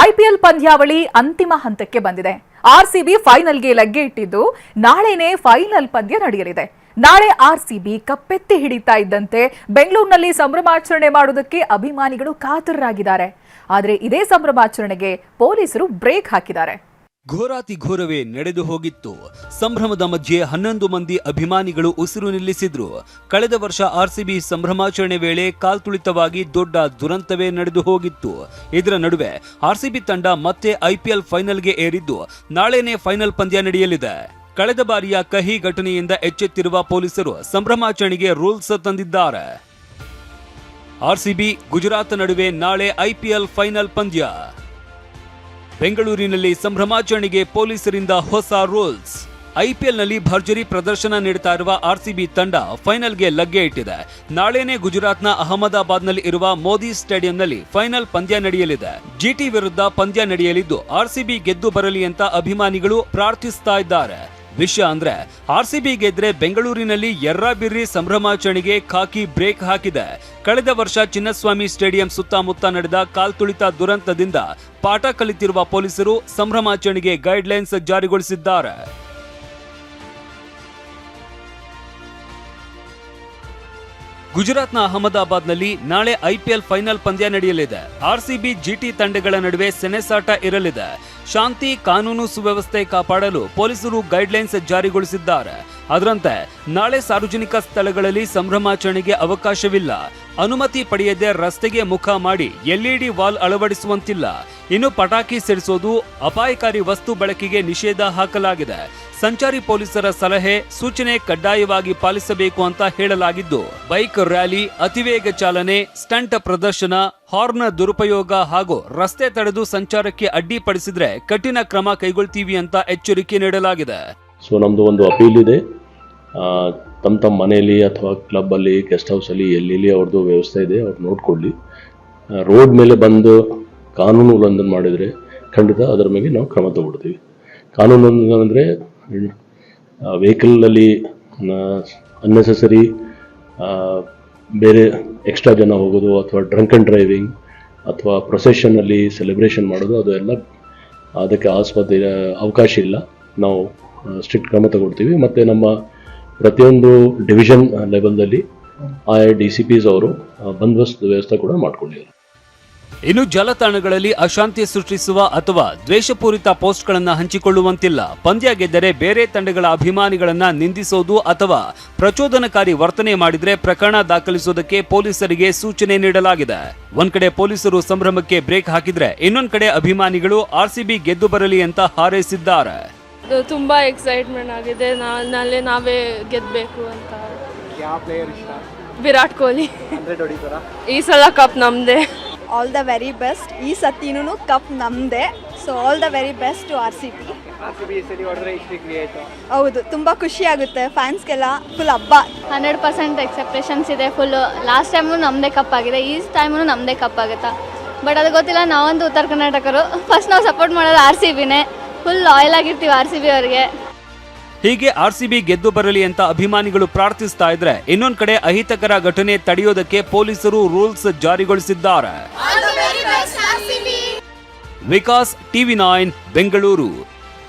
IPL ಪಂದ್ಯಾವಳಿ ಅಂತಿಮ ಹಂತಕ್ಕೆ ಬಂದಿದೆ. ಆರ್ಸಿಬಿ ಫೈನಲ್ಗೆ ಲಗ್ಗೆ ಇಟ್ಟಿದ್ದು ನಾಳೆನೇ ಫೈನಲ್ ಪಂದ್ಯ ನಡೆಯಲಿದೆ. ನಾಳೆ ಆರ್ಸಿಬಿ ಕಪ್ಪೆತ್ತಿ ಹಿಡಿತಾ ಇದ್ದಂತೆ ಬೆಂಗಳೂರಿನಲ್ಲಿ ಸಂಭ್ರಮಾಚರಣೆ ಮಾಡುವುದಕ್ಕೆ ಅಭಿಮಾನಿಗಳು ಕಾತರರಾಗಿದ್ದಾರೆ. ಆದರೆ ಇದೇ ಸಂಭ್ರಮಾಚರಣೆಗೆ ಪೊಲೀಸರು ಬ್ರೇಕ್ ಹಾಕಿದ್ದಾರೆ. ಘೋರಾತಿ ಘೋರವೇ ನಡೆದು ಹೋಗಿತ್ತು. ಸಂಭ್ರಮದ ಮಧ್ಯೆ 11 ಮಂದಿ ಅಭಿಮಾನಿಗಳು ಉಸಿರು ನಿಲ್ಲಿಸಿದ್ರು. ಕಳೆದ ವರ್ಷ ಆರ್ಸಿಬಿ ಸಂಭ್ರಮಾಚರಣೆ ವೇಳೆ ಕಾಲ್ತುಳಿತವಾಗಿ ದೊಡ್ಡ ದುರಂತವೇ ನಡೆದು ಹೋಗಿತ್ತು. ಇದರ ನಡುವೆ ಆರ್ಸಿಬಿ ತಂಡ ಮತ್ತೆ ಐಪಿಎಲ್ ಫೈನಲ್ಗೆ ಏರಿದ್ದು ನಾಳೆನೇ ಫೈನಲ್ ಪಂದ್ಯ ನಡೆಯಲಿದೆ. ಕಳೆದ ಬಾರಿಯ ಕಹಿ ಘಟನೆಯಿಂದ ಎಚ್ಚೆತ್ತಿರುವ ಪೊಲೀಸರು ಸಂಭ್ರಮಾಚರಣೆಗೆ ರೂಲ್ಸ್ ತಂದಿದ್ದಾರೆ. ಆರ್ಸಿಬಿ ಗುಜರಾತ್ ನಡುವೆ ನಾಳೆ ಐಪಿಎಲ್ ಫೈನಲ್ ಪಂದ್ಯ. ಬೆಂಗಳೂರಿನಲ್ಲಿ ಸಂಭ್ರಮಾಚರಣೆಗೆ ಪೊಲೀಸರಿಂದ ಹೊಸ ರೂಲ್ಸ್. ಐಪಿಎಲ್ನಲ್ಲಿ ಭರ್ಜರಿ ಪ್ರದರ್ಶನ ನೀಡುತ್ತಾ ಇರುವ ಆರ್ಸಿಬಿ ತಂಡ ಫೈನಲ್ಗೆ ಲಗ್ಗೆ ಇಟ್ಟಿದೆ. ನಾಳೆನೇ ಗುಜರಾತ್ನ ಅಹಮದಾಬಾದ್ನಲ್ಲಿ ಇರುವ ಮೋದಿ ಸ್ಟೇಡಿಯಂನಲ್ಲಿ ಫೈನಲ್ ಪಂದ್ಯ ನಡೆಯಲಿದೆ. ಜಿಟಿ ವಿರುದ್ಧ ಪಂದ್ಯ ನಡೆಯಲಿದ್ದು ಆರ್ಸಿಬಿ ಗೆದ್ದು ಬರಲಿ ಅಂತ ಅಭಿಮಾನಿಗಳು ಪ್ರಾರ್ಥಿಸ್ತಾ ಇದ್ದಾರೆ. ವಿಷಯ ಅಂದ್ರೆ ಆರ್ಸಿಬಿ ಗೆದ್ರೆ ಬೆಂಗಳೂರಿನಲ್ಲಿ ಎರ್ರಾಬಿರ್ರಿ ಸಂಭ್ರಮಾಚರಣೆಗೆ ಖಾಕಿ ಬ್ರೇಕ್ ಹಾಕಿದೆ. ಕಳೆದ ವರ್ಷ ಚಿನ್ನಸ್ವಾಮಿ ಸ್ಟೇಡಿಯಂ ಸುತ್ತಮುತ್ತ ನಡೆದ ಕಾಲ್ತುಳಿತ ದುರಂತದಿಂದ ಪಾಠ ಕಲಿತಿರುವ ಪೊಲೀಸರು ಸಂಭ್ರಮಾಚರಣೆಗೆ ಗೈಡ್ಲೈನ್ಸ್ ಜಾರಿಗೊಳಿಸಿದ್ದಾರೆ. ಗುಜರಾತ್ನ ಅಹಮದಾಬಾದ್ನಲ್ಲಿ ನಾಳೆ ಐಪಿಎಲ್ ಫೈನಲ್ ಪಂದ್ಯ ನಡೆಯಲಿದೆ. ಆರ್ಸಿಬಿ ಜಿಟಿ ತಂಡಗಳ ನಡುವೆ ಸೆಣಸಾಟ ಇರಲಿದೆ. ಶಾಂತಿ ಕಾನೂನು ಸುವ್ಯವಸ್ಥೆ ಕಾಪಾಡಲು ಪೊಲೀಸರು ಗೈಡ್ಲೈನ್ಸ್ ಜಾರಿಗೊಳಿಸಿದ್ದಾರೆ. ಅದರಂತೆ ನಾಳೆ ಸಾರ್ವಜನಿಕ ಸ್ಥಳಗಳಲ್ಲಿ ಸಂಭ್ರಮಾಚರಣೆಗೆ ಅವಕಾಶವಿಲ್ಲ. ಅನುಮತಿ ಪಡೆಯದೆ ರಸ್ತೆಗೆ ಮುಖ ಮಾಡಿ ಎಲ್ಇಡಿ ವಾಲ್ ಅಳವಡಿಸುವಂತಿಲ್ಲ. ಇನ್ನು ಪಟಾಕಿ ಸಿಡಿಸೋದು, ಅಪಾಯಕಾರಿ ವಸ್ತು ಬಳಕೆಗೆ ನಿಷೇಧ ಹಾಕಲಾಗಿದೆ. ಸಂಚಾರಿ ಪೊಲೀಸರ ಸಲಹೆ ಸೂಚನೆ ಕಡ್ಡಾಯವಾಗಿ ಪಾಲಿಸಬೇಕು ಅಂತ ಹೇಳಲಾಗಿದ್ದು, ಬೈಕ್ ರ್ಯಾಲಿ, ಅತಿವೇಗ ಚಾಲನೆ, ಸ್ಟಂಟ್ ಪ್ರದರ್ಶನ, ಹಾರ್ನ್ ದುರುಪಯೋಗ ಹಾಗೂ ರಸ್ತೆ ತಡೆದು ಸಂಚಾರಕ್ಕೆ ಅಡ್ಡಿಪಡಿಸಿದ್ರೆ ಕಠಿಣ ಕ್ರಮ ಕೈಗೊಳ್ತೀವಿ ಅಂತ ಎಚ್ಚರಿಕೆ ನೀಡಲಾಗಿದೆ. ಸೊ ನಮ್ದು ಒಂದು ಅಪೀಲ್ ಇದೆ. ತಮ್ಮ ಮನೆಯಲ್ಲಿ ಅಥವಾ ಕ್ಲಬ್ ಅಲ್ಲಿ, ಗೆಸ್ಟ್ ಹೌಸ್ ಅಲ್ಲಿ ಎಲ್ಲಿ ಅವ್ರದ್ದು ವ್ಯವಸ್ಥೆ ಇದೆ ಅವ್ರು ನೋಡ್ಕೊಳ್ಳಿ. ರೋಡ್ ಮೇಲೆ ಬಂದು ಕಾನೂನು ಉಲ್ಲಂಘನೆ ಮಾಡಿದರೆ ಖಂಡಿತ ಅದರ ಮೇಲೆ ನಾವು ಕ್ರಮ ತಗೊಳ್ತೀವಿ. ಕಾನೂನು ಅಂದರೆ ವೆಹಿಕಲಲ್ಲಿ ಅನ್ನೆಸೆಸರಿ ಬೇರೆ ಎಕ್ಸ್ಟ್ರಾ ಜನ ಹೋಗೋದು ಅಥವಾ ಡ್ರಂಕ್ ಆ್ಯಂಡ್ ಡ್ರೈವಿಂಗ್ ಅಥವಾ ಪ್ರೊಸೆಷನಲ್ಲಿ ಸೆಲೆಬ್ರೇಷನ್ ಮಾಡೋದು, ಅದು ಎಲ್ಲ ಅದಕ್ಕೆ ಆಸ್ಪದ ಅವಕಾಶ ಇಲ್ಲ. ನಾವು ಸ್ಟ್ರಿಕ್ಟ್ ಕ್ರಮ ತಗೊಳ್ತೀವಿ. ಮತ್ತು ನಮ್ಮ ಪ್ರತಿಯೊಂದು ಡಿವಿಷನ್ ಲೆವೆಲ್ದಲ್ಲಿ DCPs ಅವರು ಬಂದೋಬಸ್ತ್ ವ್ಯವಸ್ಥೆ ಕೂಡ ಮಾಡ್ಕೊಂಡಿದ್ದಾರೆ. ಇನ್ನು ಜಾಲತಾಣಗಳಲ್ಲಿ ಅಶಾಂತಿ ಸೃಷ್ಟಿಸುವ ಅಥವಾ ದ್ವೇಷಪೂರಿತ ಪೋಸ್ಟ್ಗಳನ್ನು ಹಂಚಿಕೊಳ್ಳುವಂತಿಲ್ಲ. ಪಂದ್ಯ ಗೆದ್ದರೆ ಬೇರೆ ತಂಡಗಳ ಅಭಿಮಾನಿಗಳನ್ನ ನಿಂದಿಸೋದು ಅಥವಾ ಪ್ರಚೋದನಕಾರಿ ವರ್ತನೆ ಮಾಡಿದ್ರೆ ಪ್ರಕರಣ ದಾಖಲಿಸುವುದಕ್ಕೆ ಪೊಲೀಸರಿಗೆ ಸೂಚನೆ ನೀಡಲಾಗಿದೆ. ಒಂದ್ ಕಡೆ ಪೊಲೀಸರು ಸಂಭ್ರಮಕ್ಕೆ ಬ್ರೇಕ್ ಹಾಕಿದ್ರೆ ಇನ್ನೊಂದ್ ಕಡೆ ಅಭಿಮಾನಿಗಳು ಆರ್ಸಿಬಿ ಗೆದ್ದು ಬರಲಿ ಅಂತ ಹಾರೈಸಿದ್ದಾರೆ. ತುಂಬಾ ಎಕ್ಸೈಟ್ಮೆಂಟ್ ಆಗಿದೆ. ನಾವೇ ಗೆದ್ದಬೇಕು ಅಂತ. ಯಾವ ಪ್ಲೇಯರ್ ಇಷ್ಟ? ವಿರಾಟ್ ಕೊಹ್ಲಿ. 100 ಹೊಡಿತಾರಾ? ಈ ಸಲ ಕಪ್ ನಮ್ದೆ. All the very best. ಈ ಸತಿನೂ ಕಪ್ ನಮ್ದೆ. So all the very best to RCB. RCB ಈ ಸಲ ಹೊಡೆದ್ರೆ ಹಿಸ್ಟ್ರಿ ಕ್ರಿಯೇಟ್. ಹೌದು, ತುಂಬಾ ಖುಷಿ ಆಗುತ್ತೆ. ಫ್ಯಾನ್ಸ್ಗೆಲ್ಲ ಫುಲ್ ಹಬ್ಬ. 100% ಎಕ್ಸೆಪ್ಟೇಷನ್ಸ್ ಇದೆ. ಫುಲ್ ಲಾಸ್ಟ್ ಟೈಮು ನಮ್ಮದೇ ಕಪ್ ಆಗಿದೆ, ಈ ಟೈಮು ನಮ್ಮದೇ ಕಪ್ ಆಗುತ್ತಾ ಬಟ್ ಅದು ಗೊತ್ತಿಲ್ಲ. ನಾವಂತೂ ಉತ್ತರ ಕರ್ನಾಟಕರು ಫಸ್ಟ್ ನಾವು ಸಪೋರ್ಟ್ ಮಾಡೋದು ಆರ್ಸಿಬಿನೇ. ಫುಲ್ ಲಾಯಲ್ ಆಗಿರ್ತೀವಿ ಆರ್ಸಿಬಿ ಅವರಿಗೆ. ಹೀಗೆ ಆರ್ಸಿಬಿ ಗೆದ್ದು ಬರಲಿ ಅಂತ ಅಭಿಮಾನಿಗಳು ಪ್ರಾರ್ಥಿಸ್ತಾ ಇದ್ರೆ ಇನ್ನೊಂದ್ ಕಡೆ ಅಹಿತಕರ ಘಟನೆ ತಡೆಯೋದಕ್ಕೆ ಪೊಲೀಸರು ರೂಲ್ಸ್ ಜಾರಿಗೊಳಿಸಿದ್ದಾರೆ. ವಿಕಾಸ್, TV9 ಬೆಂಗಳೂರು.